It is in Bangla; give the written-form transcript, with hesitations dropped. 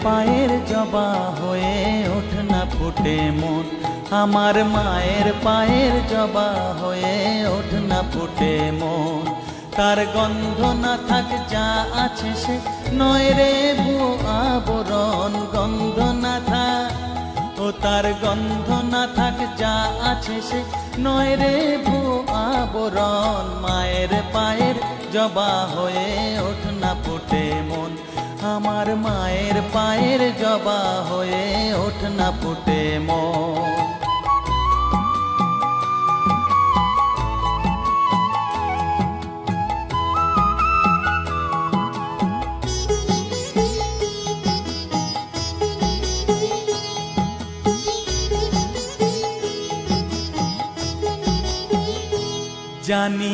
পায়ের জবা হয়ে ওঠ না ফুটে মন, আমার মায়ের পায়ের জবা হয়ে ওঠ না ফুটে মন। তার গন্ধ না থাক যা আছে সে নয় রে ভুয়ো আবরণ, গন্ধ না থাক ও তার গন্ধ না থাক যা আছে সে নয় রে ভুয়ো আবরণ। মায়ের পায়ের জবা হয়ে ওঠ না ফুটে মন, আমার মায়ের পায়ের জবা হয়ে ওঠ না ফুটে মন। জানি